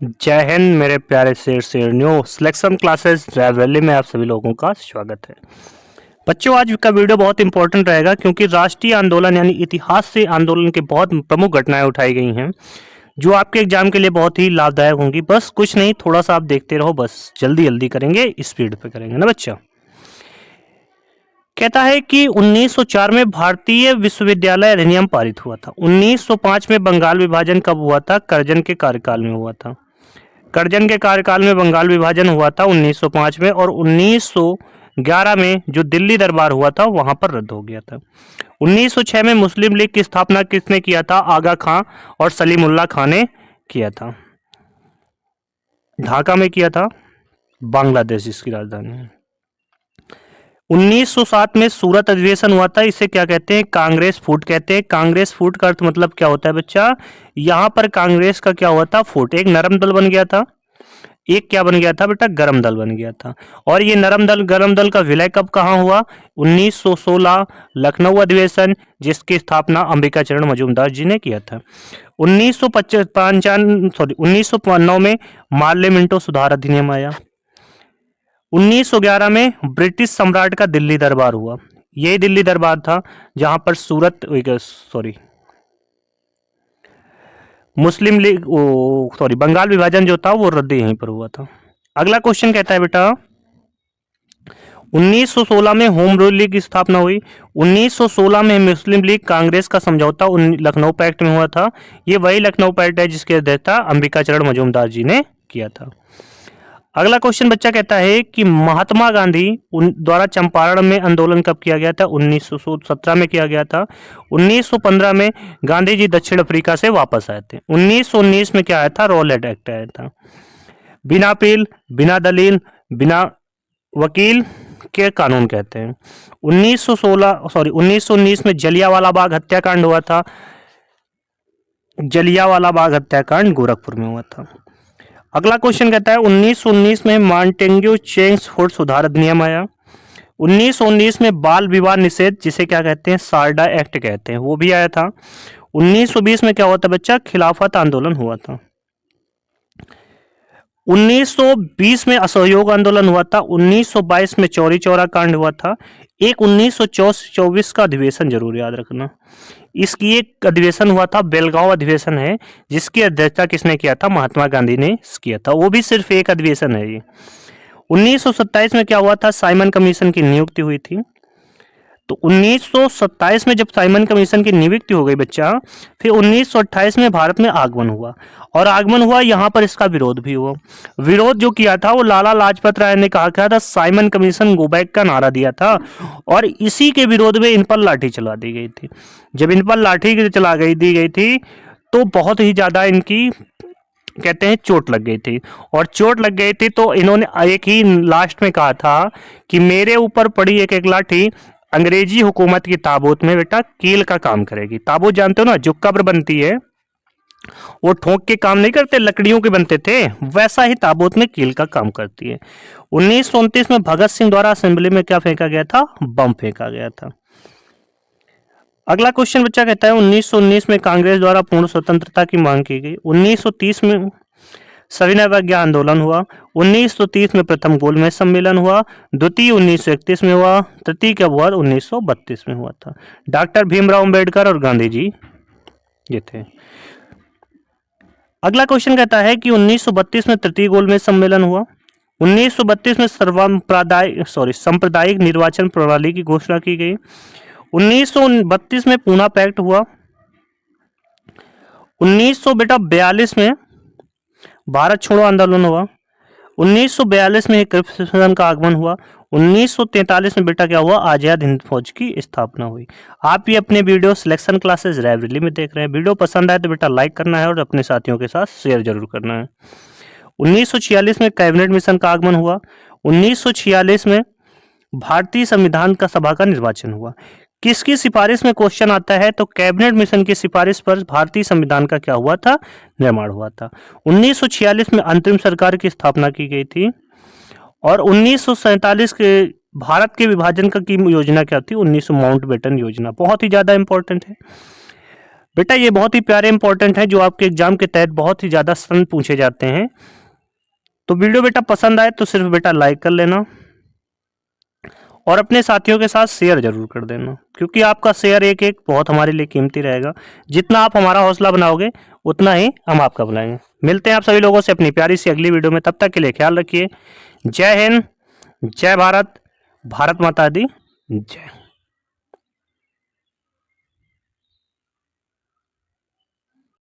जय हिंद मेरे प्यारे शेर सिलेक्शन क्लासेस रैवली में आप सभी लोगों का स्वागत है। बच्चों, आज का वीडियो बहुत इंपॉर्टेंट रहेगा क्योंकि राष्ट्रीय आंदोलन यानी इतिहास से आंदोलन के बहुत प्रमुख घटनाएं उठाई गई हैं जो आपके एग्जाम के लिए बहुत ही लाभदायक होंगी। बस कुछ नहीं, थोड़ा सा आप देखते रहो, बस जल्दी जल्दी करेंगे, स्पीड पे करेंगे ना बच्चा। कहता है कि 1904 में भारतीय विश्वविद्यालय अधिनियम पारित हुआ था। 1905 में बंगाल विभाजन कब हुआ था? कर्जन के कार्यकाल में हुआ था। कर्जन के कार्यकाल में बंगाल विभाजन हुआ था 1905 में, और 1911 में जो दिल्ली दरबार हुआ था वहां पर रद्द हो गया था। 1906 में मुस्लिम लीग की स्थापना किसने किया था? आगा खां और सलीमुल्लाह खां ने किया था। ढाका में किया था, बांग्लादेश इसकी राजधानी है। 1907 में सूरत अधिवेशन हुआ था। इसे क्या कहते हैं? कांग्रेस फूट कहते हैं। कांग्रेस फूट का अर्थ मतलब क्या होता है बच्चा? यहाँ पर कांग्रेस का क्या हुआ था? फूट। एक नरम दल बन गया था, एक क्या बन गया था बेटा? गरम दल बन गया था। और ये नरम दल गरम दल का विलय कब कहाँ हुआ? 1916 लखनऊ अधिवेशन, जिसकी स्थापना अंबिका चरण मजूमदार जी ने किया था। 1995 में मार्ले मिंटो सुधार अधिनियम आया। 1911 में ब्रिटिश सम्राट का दिल्ली दरबार हुआ। यही दिल्ली दरबार था जहां पर मुस्लिम लीग बंगाल विभाजन जो था वो रद्द यहीं पर हुआ था। अगला क्वेश्चन कहता है बेटा 1916 में होम रूल लीग की स्थापना हुई। 1916 में मुस्लिम लीग कांग्रेस का समझौता लखनऊ पैक्ट में हुआ था। ये वही लखनऊ पैक्ट है जिसकी अध्यक्षता अंबिका चरण मजूमदार जी ने किया था। अगला क्वेश्चन बच्चा कहता है कि महात्मा गांधी द्वारा चंपारण में आंदोलन कब किया गया था? 1917 में किया गया था। 1915 में गांधी जी दक्षिण अफ्रीका से वापस आए थे। 1919 में क्या आया था? रॉलेट एक्ट आया था। बिना अपील, बिना दलील, बिना वकील के कानून कहते हैं। 1919 में जलियांवाला बाग हत्याकांड हुआ था। जलियांवाला बाग हत्याकांड गोरखपुर में हुआ था। अगला क्वेश्चन कहता है 1919 में मॉन्टेग्यू चेम्सफोर्ड सुधार अधिनियम आया। 1919 में बाल विवाह निषेध, जिसे क्या कहते हैं? सारडा एक्ट कहते हैं, वो भी आया था। 1920 में क्या हुआ था बच्चा? खिलाफत आंदोलन हुआ था। 1920 में असहयोग आंदोलन हुआ था। 1922 में चौरी चौरा कांड हुआ था। एक 1924 का अधिवेशन जरूर याद रखना। इसकी एक अधिवेशन हुआ था, बेलगांव अधिवेशन है, जिसकी अध्यक्षता किसने किया था? महात्मा गांधी ने किया था। वो भी सिर्फ एक अधिवेशन है ये। 1927 में क्या हुआ था? साइमन कमीशन की नियुक्ति हुई थी। तो 1927 में जब साइमन कमीशन की नियुक्ति हो गई बच्चा, फिर 1928 में भारत में आगमन हुआ, और आगमन हुआ यहाँ पर इसका विरोध भी हुआ। विरोध जो किया था वो लाला लाजपत राय ने कहा था, साइमन कमीशन गो बैक का नारा दिया था, और इसी के विरोध में इन पर लाठी चला दी गई थी। जब इन पर लाठी दी गई थी तो बहुत ही ज्यादा इनकी कहते हैं चोट लग गई थी, और चोट लग गई थी तो इन्होंने एक ही लास्ट में कहा था कि मेरे ऊपर पड़ी एक एक लाठी अंग्रेजी हुकूमत की ताबूत में बेटा कील का काम करेगी। ताबूत जानते हो ना, जो कब्र बनती है वो ठोक के काम नहीं करते, लकड़ियों के बनते थे, वैसा ही ताबूत में कील का काम करती है। 1929 में भगत सिंह द्वारा असेंबली में क्या फेंका गया था? बम फेंका गया था। अगला क्वेश्चन बच्चा कहता है 1919 में कांग्रेस द्वारा पूर्ण स्वतंत्रता की मांग की गई। 1930 में सविनय अवज्ञा आंदोलन हुआ। 1930 में प्रथम गोलमेज सम्मेलन हुआ। द्वितीय 1931 में हुआ। तृतीय कब हुआ? 1932 में हुआ था। डॉक्टर भीमराव अंबेडकर और गांधी जी ये थे। अगला क्वेश्चन कहता है कि 1932 में तृतीय गोलमेज सम्मेलन हुआ। 1932 में सांप्रदायिक निर्वाचन प्रणाली की घोषणा की गई। 1932 में पूना पैक्ट हुआ। 1942 में भारत छोड़ो आंदोलन हुआ। 1942 में कृष्ण का आगमन हुआ। 1943 में बेटा क्या हुआ? आजाद हिंद फौज की स्थापना हुई। आप ये अपने वीडियो सिलेक्शन क्लासेस लाइब्रेरी में देख रहे हैं। वीडियो पसंद आए तो बेटा लाइक करना है और अपने साथियों के साथ शेयर जरूर करना है। 1946 में कैबिनेट मिशन का आगमन हुआ। 1946 में भारतीय संविधान का सभा का निर्वाचन हुआ। किसकी सिफारिश में क्वेश्चन आता है? तो कैबिनेट मिशन की सिफारिश पर भारतीय संविधान का क्या हुआ था? निर्माण हुआ था। 1946 में अंतरिम सरकार की स्थापना की गई थी, और 1947 के भारत के विभाजन का की योजना क्या थी? 1900 माउंटबेटन योजना, बहुत ही ज्यादा इंपॉर्टेंट है। बेटा ये बहुत ही प्यारे इंपॉर्टेंट है जो आपके एग्जाम के तहत बहुत ही ज्यादा सन पूछे जाते हैं। तो वीडियो बेटा पसंद आए तो सिर्फ बेटा लाइक कर लेना और अपने साथियों के साथ शेयर जरूर कर देना, क्योंकि आपका शेयर एक एक बहुत हमारे लिए कीमती रहेगा। जितना आप हमारा हौसला बनाओगे उतना ही हम आपका बनाएंगे। मिलते हैं आप सभी लोगों से अपनी प्यारी सी अगली वीडियो में, तब तक के लिए ख्याल रखिए। जय हिंद, जय भारत, भारत माता दी जय।